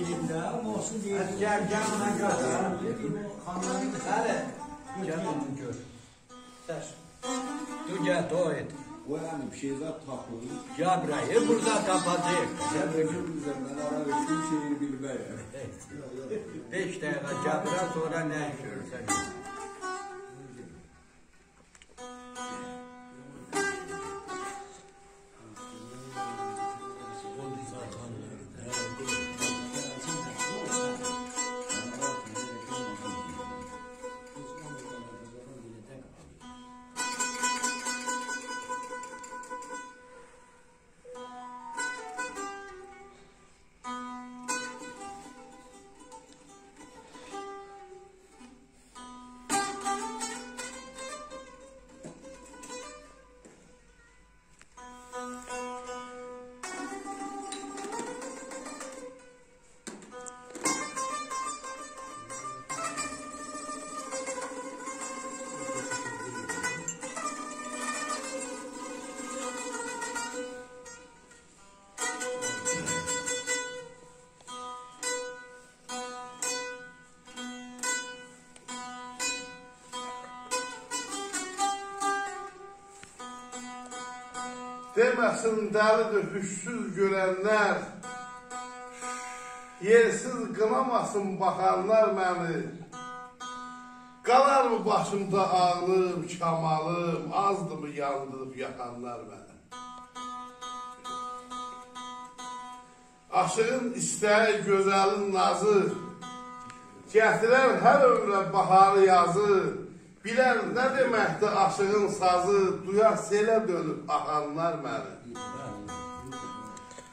filmdə, amma olsun deyir. Gəl ona gör. Hələ, gəl onu gör. Tu gəl, o et. O yani bir şeyler takılır. Ya burayı burada kapatacak. Sen de üzerinden ara ve tüm şeyi bilmeye. 5 dakika cabra sonra ne görürsen. Deməsin dəlidir hüşsüz görənlər, yersiz qınamasın baxanlar məni. Qalar mı başımda ağlım, kamalım, azdı mı yandırıb yaxanlar məni. Aşığın istəyi, gözəlin nazı, gətirər hər ömrə baharı yazı. Bilən nə deməkdir aşığın sazı, duyar selə dönüb axanlar məni.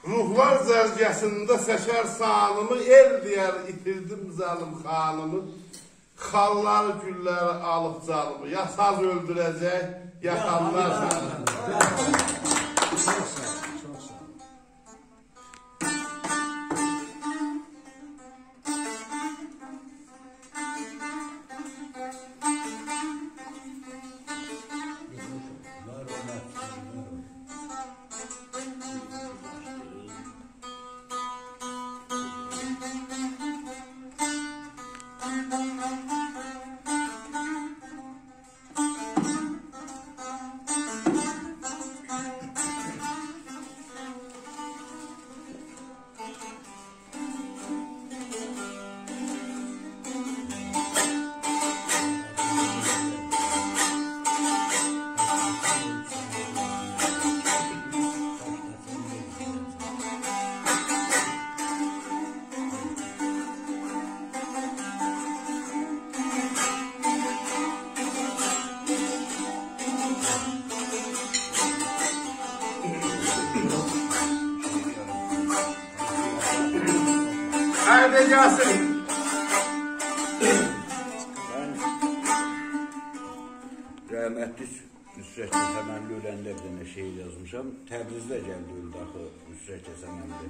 Ruhlar zərgəsində səşər sanımı, el deyər itirdim zəlim xanımı. Xalları, gülləri alıb canımı, ya saz öldürəcək, ya xallar məni. Haydi gelsin. Rəhmətli Nüsrət Kəsəmənli öləndə bir dənə şeir yazmışam. Təbrizdə gəldi öldü axı Nüsrət Kəsəmənli.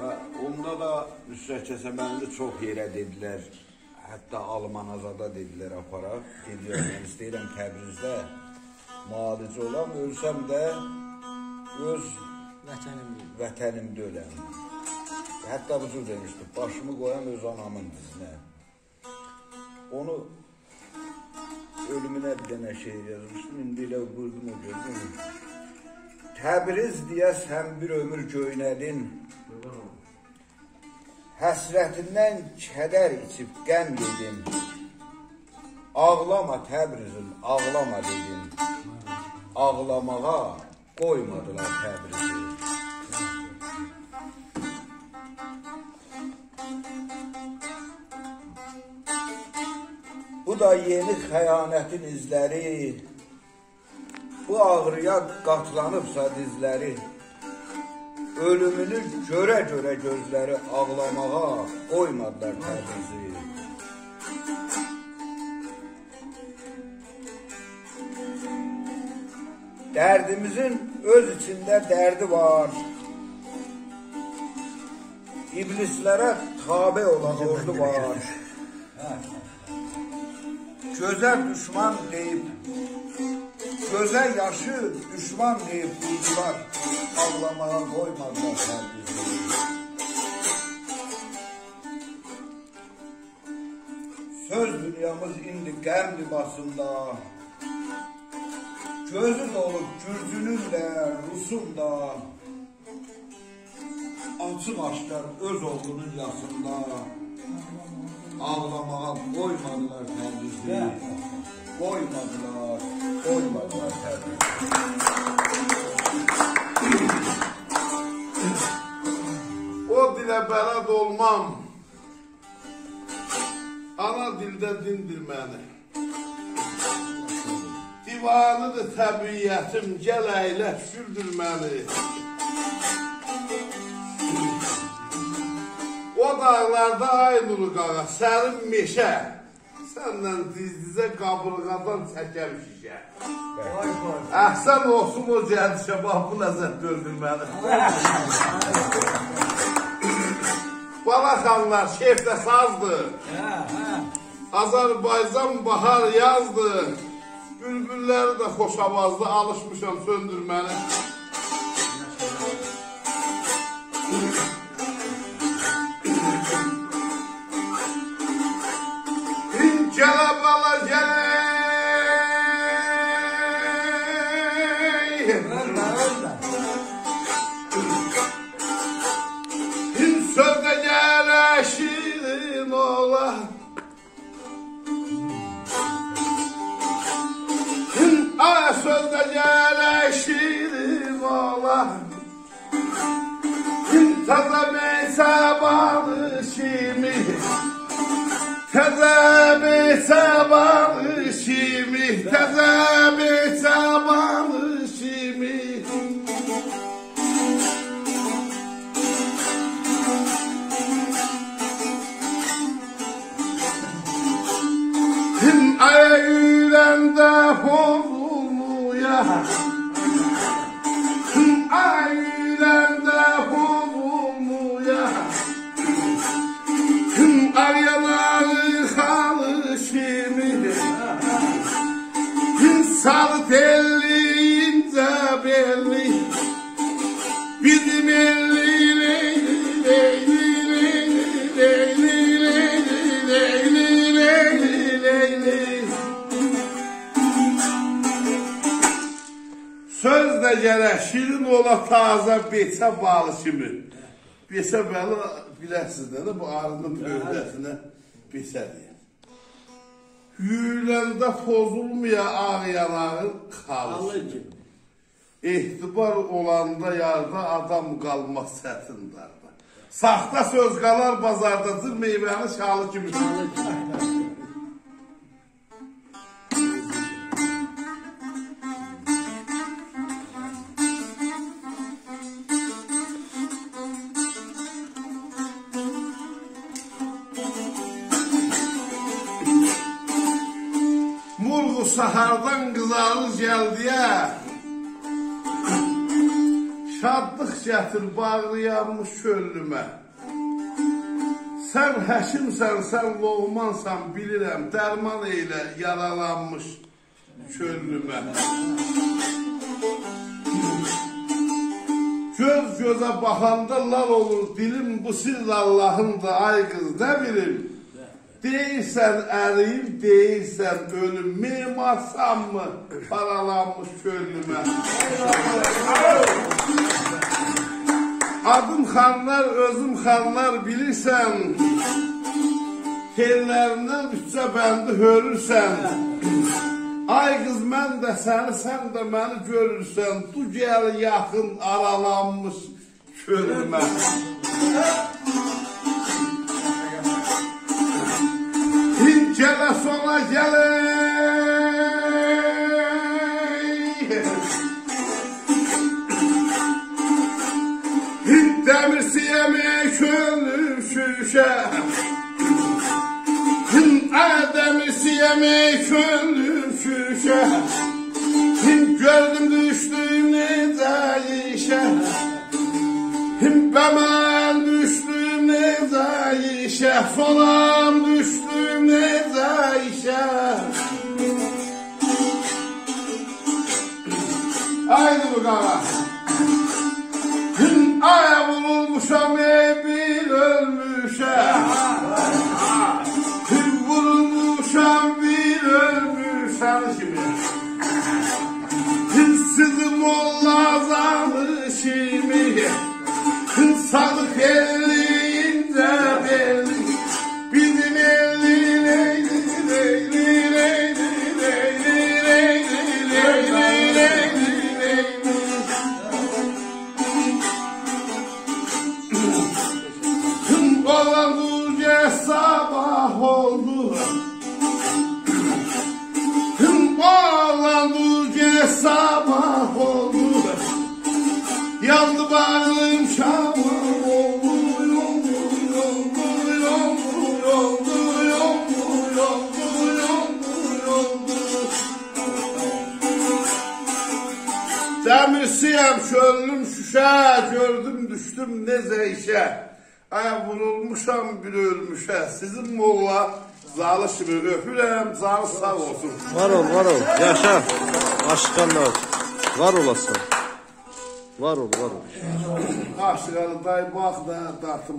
Və onda da Nüsrət Kəsəmənli çox yerə dedilər. Hətta Almanazada dedilər aparaq. Dedilər, mən istəyirəm Təbrizdə müalicə olam, ölsəm də öz vətənimdə öləm. Hətta bu cür demişdi, başımı qoyam öz anamın dizinə. Onu ölümünə bir dənə şeir yazmışdım, indi elə qurdum o gördüm. Təbriz deyəsən bir ömür göynədin, həsrətindən kədər içib qəm yedin. Ağlama Təbrizim, ağlama dedin. Ağlamağa qoymadılar Təbrizi. Bu da yeni xəyanətin izləri, bu ağrıya qatlanıbsa dizləri, ölümünü görə-görə gözləri ağlamağa qoymadılar Təbrizi. Dərdimizin öz içində dərdi var, iblislərə tabe olan ordu var. Göze düşman deyip, göze yaşı düşman deyip durdular, ağlamaya koymadılar bizi. Söz dünyamız indi qəm libasında. Gözü dolu Kürdünün də, Rusun da. Açıq aşkar öz oğlunun yasında. Ağlamağa qoymadılar təbrizi. Qoymadılar təbrizi. O dilə bələd olmam, ana dildə dindir məni. Divanıdır təbiyyətim, gəl əyləş, güldür məni. O dağlarda Aynuru qağa, sərin meşə, səndən diz-dizə qabırğadan çəkəm şişə. Əhsən olsun o gəldişə, bax bu ləzzət döndür məni. Balaxanlar şefdə sazdır, Azərbaycan bahar yazdır, bülbülləri də xoşavazlı alışmışam söndürməni. Gələ bala gələk, sözdə gələk şirin ola, ay sözdə gələk şirin ola, təzə meysə barışımı, təzə meysə barışımı, təzə meysə barışımı. Ay yüreğimdə pozulmuya, ay yüreğimdə pozulmuya, aryaları xalışımı, sarı telli incə belli, bizim elli leyli leyli leyli leyli leyli leyli leyli. Söz də gələk, şirin ola taza beçə balışımı. Beçə bəli biləsiz də bu arının böyrəsinə beçə deyir. Yüyüləndə pozulmaya ağ yanağın xalışımı. İhtibar olanda yarda adam qalmaz çətindarda. Saxta söz qalar bazardadır meyvəni şalı kimi. Murğu sahardan qızarır gəldiyə, şadlıq gətir bağlayanmış köllümə. Sən həkimsən, sən loğmansan bilirəm, dərman eylə yaralanmış köllümə. Göz gözə baxanda lal olur dilim, bu siz Allahındır ay qız, nə bilim? Deyirsən əriyim, deyirsən ölüm, mimarsan mı paralanmış köllümə? Adım xanlar, özüm xanlar bilirsən, tellərindən bütçə bəndi hörürsən. Ay qız, mən də səni, sən də məni görürsən, du gəl yaxın aralanmış köllümə. Gələ sola gələk, dəmir siyəmək könlüm şüşə, dəmir siyəmək könlüm şüşə, gördüm düşdüm necə işə, bəmən düşdüm necə işə, solam düşdüm necə işə. Aydı bu qağa, aya vurulmuşam ey bir ölmüşə, vurulmuş sabah oldu. Yandı bağrım şamah oldu. Demirsiyem çölüm şüşe, gördüm düştüm neze işe. Aya vurulmuşam bir ölmüşe. Sizin molla zalı şimdi öpürem, zalı sağ olsun. Var ol, var ol. Yaşa. Aşıqanlar. Var olasın. Var ol, var ol. Aşıqanı dayı bak da dartım.